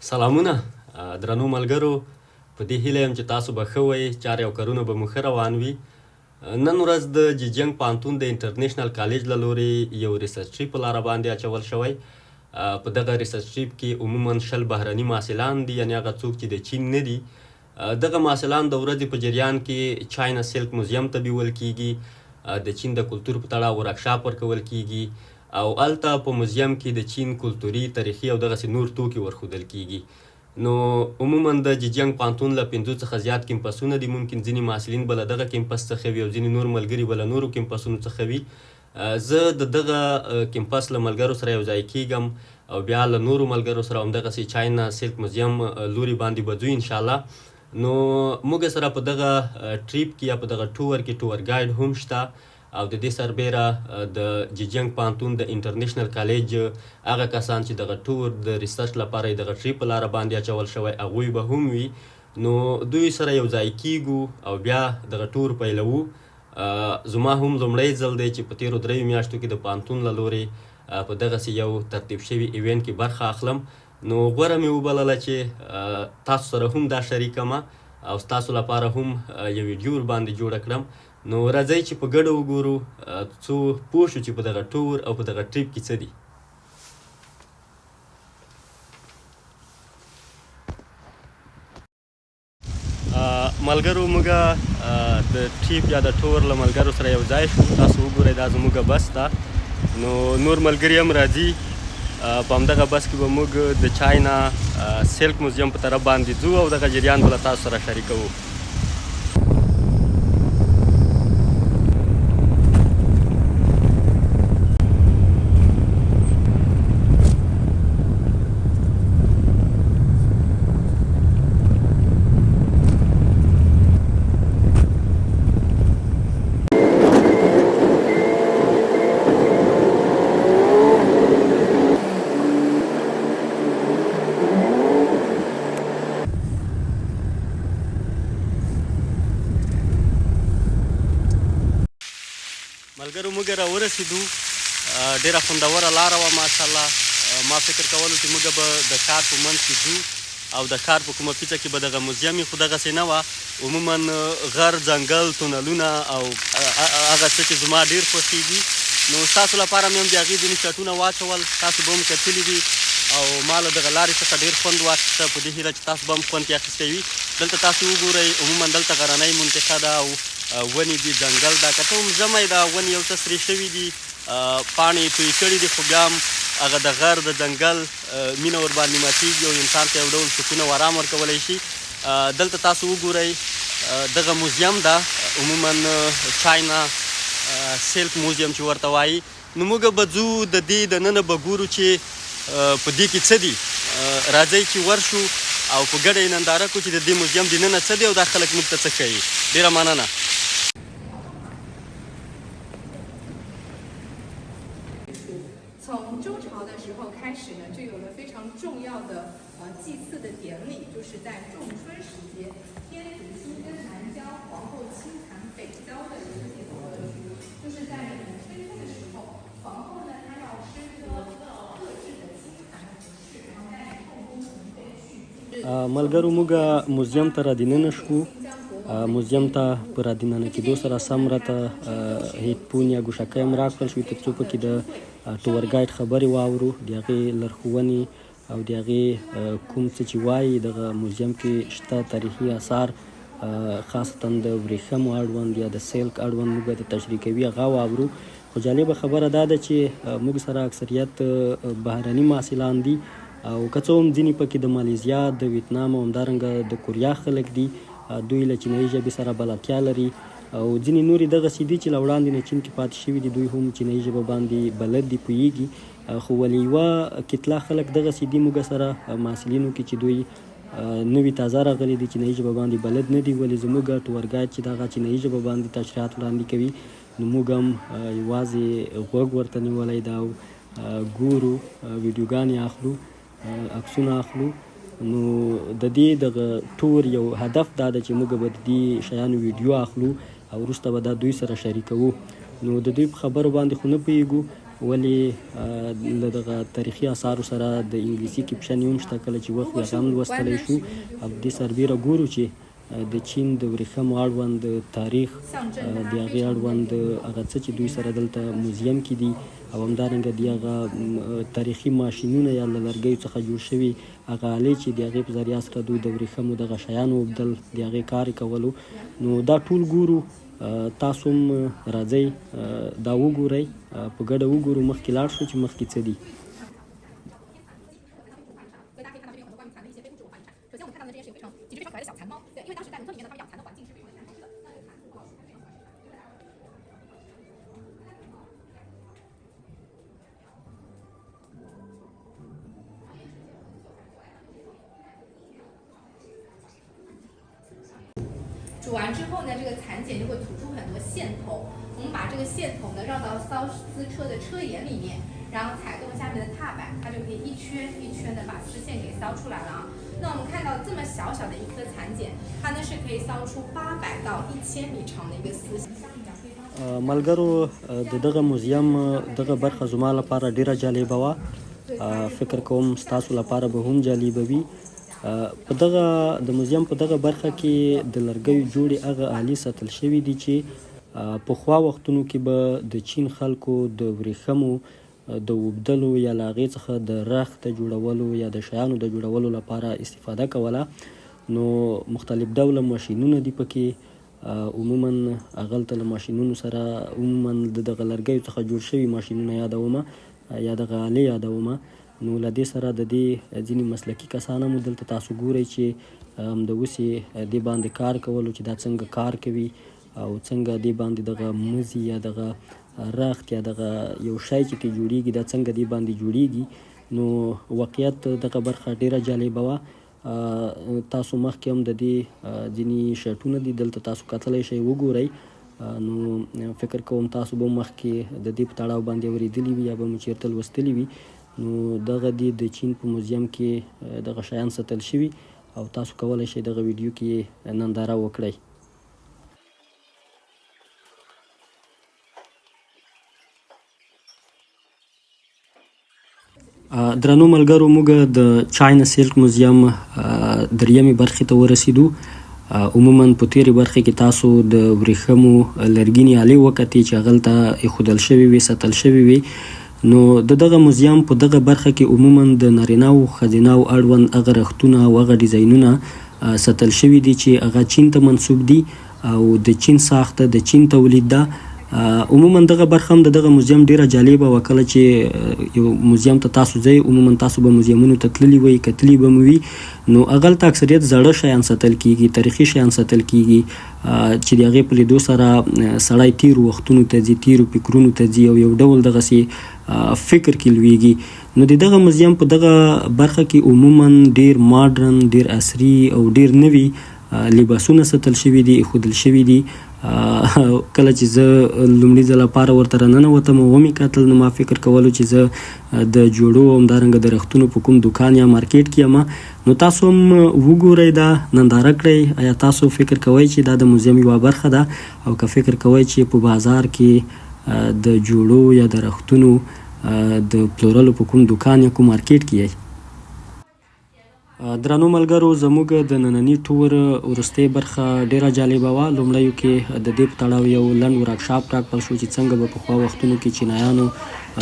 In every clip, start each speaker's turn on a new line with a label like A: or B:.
A: سلامونه درنو ملګرو، په دې هیله یم چې تاسو به ښه وئ، چارې او کارونه به مو ښه روان وي. نن ورځ د جیجینګ پوهنتون د انټرنیشنل کالج له لورې یو ریسرچ ټریپ په لاره باندې اچول شوی. په دغه ریسرچ ټریپ کې عموما 20 بهرني محصلان دي، یعنې هغه څوک چې د چین نه دي. دغه محصلان د ورځې په جریان کې چاینا سیلک موزیم ته بیول کیږي، د چین د کلتور په تړاو ورکشاپ ورکول کیږي او هلته په موزیم کې د چین کلتوري، تاریخي او دغسې نور توکي ورښودل کیږي. نو عموما د جیجینګ پوهنتون له 5 څخه زیات کمپسونه دي. ممکن ځینې محصلین به له دغه کمپس څخه وي او ځینې نور ملګري به له نورو کمپسونو څخه وي. زه د دغه کمپس له ملګرو سره یو ځای کیږم او بیا له نورو ملګرو سره همدغسې چاینا سیلک موزیم لوري باندې به ځو انشاءالله. نو موږ سره په دغه ټریپ کې یا په دغه ټور کې ټور ګایډ هم شته او د دې سربیره د جیجینګ پوهنتون د انټرنیشنل کالج هغه کسان چې دغه ټور د ریسرچ لپاره یې دغه ټریپ په لاره باندې اچول شوی هغوی به هم وي. نو دوی سره یو ځای کیږو او بیا دغه ټور پیلوو. زما هم لومړی ځل دی چې په تیرو 3 میاشتو کې د پوهنتون له لورې په دغسې یو ترتیب شوي ایونټ کې برخه اخلم. نو غوره مې وبلله چې تاسو سره هم دا شریکمه او ستاسو لپاره هم یو ویډیو باندې جوړه کړم. نو راځئ چې په ګډه وګورو څو پوه شو چې په دغه ټور او په دغه ټریپ کې څه دي. ملګرو، موږ د ټریپ یا د ټور له ملګرو سره یو ځای شو. تاسو وګورئ دا زموږ بس ده. نو نور ملګري هم راځي. په همدغه بس کې به موږ د چاینا سیلک موزیم په طرف باندې ځو او دغه جریان به له تاسو سره شریکوو. ملګرو، موږ راورسېدو. ډېره خوندوره لاره وه ماشاءالله. ما فکر کولو چې موږ به د ښار په منځ کې ځو او د ښار په کومه پیڅه کې به دغه موزیم وي، خو دغسې نه وه. عموما غر، ځنګل، تونلونه او هغه څه چې زما ډېر خوښېږي. نو ستاسو لپاره مې هم د هغې ځینې شاټونه واچول. تاسو به هم کتلي دي او ما له دغه لارې څخه ډېر خوند واخیسته، په دې هیله چې تاسو به هم خوند پرې اخیستی وي. دلته تاسو وګورئ، عموما دلته غرنۍ منطقه ده او ونې دي، ځنګل ده. که څه هم ژمی ده، ونې یو څه سرې شوي دي، پاڼې یې تویې کړي دي، خو بیا هم هغه د غر، د ځنګل مینه ورباندې ماتېږي او انسان ته یو ډول سکون او ارام ورکولی شي. دلته تاسو وګورئ، دغه موزیم ده، عموما چاینا سیلک موزیم چې ورته وایي. نو موږ به ځو، د دې دننه به ګورو چې په دې کې څه دي. راځئ چې ورشو او په ګډه یې ننداره کړو چې د دې موزیم دننه څه دي او دا خلک موږ ته څه ښیي. ډېره مننه.
B: 从周朝的时候开始呢，就有了非常重要的祭祀的典礼，就是在仲春时节，天子亲征南郊，皇后亲传北郊的一个节奏歌曲。就是在春天的时候，皇后呢，她要身着特制的金盘的服饰，然后带着后宫嫔妃去。
A: ملګرو، موږ موزیم ته رادننه شوو. موزیم ته په رادننه کېدو سره سم راته هیډفون یا ګوشکۍ هم راکړل شوي تر څو پکې د ټور ګایډ خبرې واورو، د هغې لارښوونې او د هغې کوم څه چې وایي دغه موزیم کې شته تاریخي آثار، خاصتا د ورېښمو اړوند یا د سیلک اړوند موږ د تشریح کوي هغه واورو. خو جالبه خبره دا ده چې موږ سره اکثریت بهرني محصلان دي او که څه هم ځینې پکې د مالیزیا، د ویتنام او همدارنګه د کوریا خلک دي. دوی له چینایي ژبې سره بلدتیا لري او ځینې نورې دغسې دي چې له وړاندې نه چین کې پاتې شوي دي، دوی هم چینایي ژبه باندې بلد دي، پوهېږي. خو ولې یوه کتله خلک دغسې دي موږ سره محصلینو کې چې دوی نوي تازه راغلي دي، چینایي ژبه باندې بلد نه دي. ولې زموږ ټور ګایډ چې دغه چینایي ژبه باندې تشریحات وړاندې کوي، نو موږ هم یوازې غوږ ورته نیولی ده او ګورو، ویډیوګانې اخلو، عکسونه اخلو. نو د دې دغه ټور یو هدف دا ده چې موږ به د دې شیانو ویډیو اخلو او وروسته به دا دوی سره شریکوو. نو د دوی په خبرو باندې خو نه پوهېږو،
C: ولې له دغه تاریخي آثارو سره د انګلیسي کیپشن هم شته، کله چې وخت وي هغه هم لوستلی شو. او د دې سربیره ګورو چې د چین د ورېښمو اړوند تاریخ د هغې اړوند هغه څه چې دوی سره دلته موزیم کې دي، او همدارنګه د هغه تاریخي ماشینونه یا له لرګیو څخه جوړ شوي هغه آلې چې د هغې په ذریعه سره دوی د ورېښمو دغه شیان اوبدل، د هغې کار یې کولو. نو دا ټول ګورو، تاسو هم راځئ دا وګورئ، په ګډه وګورو، مخکې لاړ شو چې مخکې څه دي.
B: 煮完之后呢，这个蚕茧就会吐出很多线头。我们把这个线头呢绕到缫丝车的车沿里面，然后踩动下面的踏板，它就可以一圈一圈的把丝线给缫出来了啊。那我们看到这么小小的一颗蚕茧，它呢是可以缫出800到1000米长的一个丝线。
C: ملګرو د دغه موزیم دغه برخه زما لپاره ډیره جالبه وه، فکر کوم ستاسو لپاره به هم جالبه وي. په دغه د موزیم په دغه برخه کې د لرګیو جوړې هغه آلې ساتل شوي دي چې پخوا وختونو کې به د چین خلکو د ورېښمو د اوبدلو یا له هغې څخه د رخت د جوړولو یا د شیانو د جوړولو لپاره استفاده کوله. نو مختلف ډوله ماشینونه دي پکې، عموما هغلته له ماشینونو سره عموما د دغه لرګیو څخه جوړ شوي ماشینونه یادومه یا دغه آلې یادومه. نو له دې سره د دې ځینې مسلکي کسان هم دلته تاسو ګورئ چې همدوس یې دې باندې کار کولو چې دا څنګه کار کوي او څنګه دې باندې دغه مزي یا دغه رخت یا دغه یو شی چې ترې جوړیږي دا څنګه دې باندې جوړیږي. نو واقعیت دغه برخه ډیره جالبه وه. تاسو مخکې هم د دې ځینې شرټونه دي دلته تاسو کتلی شئ، وګورئ. نو فکر کوم تاسو به مخکې د دې په تړاو باندې اورېدلي وي یا به مو چېرته لوستلي وي. نو دغه دي د چین په موزیم کې دغه شیان ساتل شوي او تاسو کولی شئ دغه ویډیو کې ننداره وکړئ. درنو ملګرو، موږ د چاینا سیلک موزیم دریمې برخې ته ورسېدو. عموما په تیرې برخې کې تاسو د ورېښمو لرګینې آلې وکتې چې هغلته ایښودل شوي وي، ساتل شوي وي. نو د دغه موزیم په دغه برخه کې عموما د نارینه او ښځینه اړوند هغه رختونه او هغه ډیزاینونه ساتل شوي دي چې هغه چین ته منسوب دي او د چین ساخته، د چین تولید ده. عموما دغه برخه هم د دغه موزیم ډیره جالبه وه. کله چې یو موزیم ته تاسو ځئ، عموما تاسو به موزیمونو ته تللي وئ، کتلي به مو وي. نو هغلته اکثریت زاړه شیان ساتل کیږي، تاریخي شیان ساتل کیږي چې د هغې په لیدو سره سړی تیرو وختونو ته ځي، تیرو فکرونو ته ځي او یو ډول دغسې فکر کې لویږي. نو د دغه موزیم په دغه برخه کې عموما ډیر ماډرن، ډیر عصري او ډیر نوي لباسونه ساتل شوي دي، ایښودل شوي دي. کله چې زه لومړي ځل لپاره ورته راننوتم او ومې کتل، نو ما فکر کولو چې زه د جوړو او همدارنګه د رختونو په کوم دوکان یا مارکیټ کې یم. نو تاسو هم وګورئ، دا ننداره کړئ. آیا تاسو فکر کوئ چې دا د موزیم یوه برخه ده، او که فکر کوئ چې په بازار کې د جوړو یا د رختونو د پلورلو په کوم دوکان یا کوم مارکیټ کې یئ. درنو ملګرو، زموږ د ننني ټور وروستۍ برخه ډیره جالبه وه. لومړیو کې د دې په تړاو یو لنډ ورکشاپ راکړل شو چې څنګه به پخوا وختونو کې چینایانو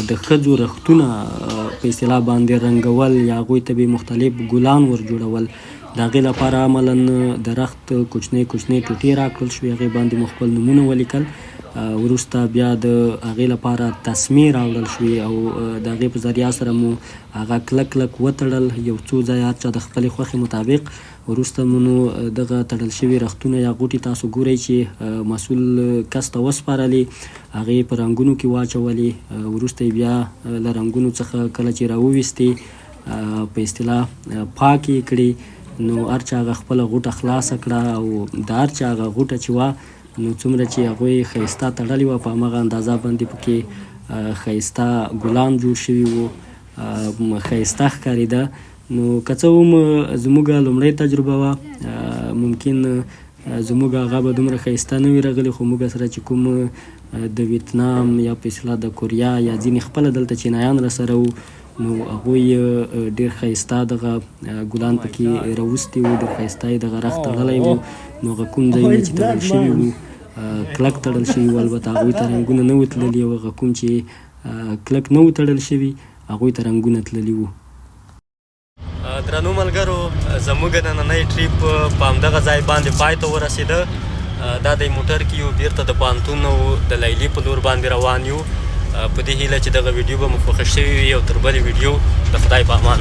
C: د ښځو رختونه په اصطلاح باندې رنګول یا هغوی ته به مختلف ګلان ور جوړول. د هغې لپاره عملا د رخت کوچنۍ کوچنۍ ټوټې راکړل شوې، هغې باندې مو خپل نومونه ولیکل. وروسته بیا د هغې لپاره تسمې راوړل شوې او د هغې په ذریعه سره مو هغه کلک کلک وتړل، یو څو ځایه هر چا د خپلې خوښې مطابق. وروسته مو نو دغه تړل شوي رختونه یا غوټې تاسو ګورئ چې مسؤل کس ته وسپارلې، هغې په رنګونو کې واچولې. وروسته یې بیا له رنګونو څخه کله چې راوویستې په اصطلاح پاکې یې کړې. نو هر چا هغه خپله غوټه خلاصه کړه او د هر چا هغه غوټه چې وه، نو څومره چې هغوی ښایسته تړلې وه، په همغه اندازه باندې پکې ښایسته ګلان جوړ شوي وو، ښایسته ښکارېده. نو که څه هم زموږ لومړۍ تجربه وه، ممکن زموږ هغه به دومره ښایسته نه وي راغلي، خو موږ سره چې کوم د ویتنام یا په اصطلاح د کوریا یا ځینې خپله دلته چینایان راسره وو، نو هغوی ډېر ښایسته دغه ګلان پکې راوستي وو، ډېر ښایسته یې دغه رخ تړلی وو. نو هغه کوم ځایونه چې تړل شوي وو کلک تړل شوي وو، البته هغوی ته رنګونه نه وو تللي، او هغه کوم چې کلک نه وو تړل شوي هغوی ته رنګونه تللي وو.
A: درنو ملګرو، زموږ نننی ټریپ په همدغه ځای باندې پای ته ورسېده. دا د موټر کې یو بیرته د پوهنتون او د لیلي په لور باندې روان یو. په دې هیله چې دغه ویډیو به مو خوښه شوې وي او تر بلې ویډیو د خدای په امان.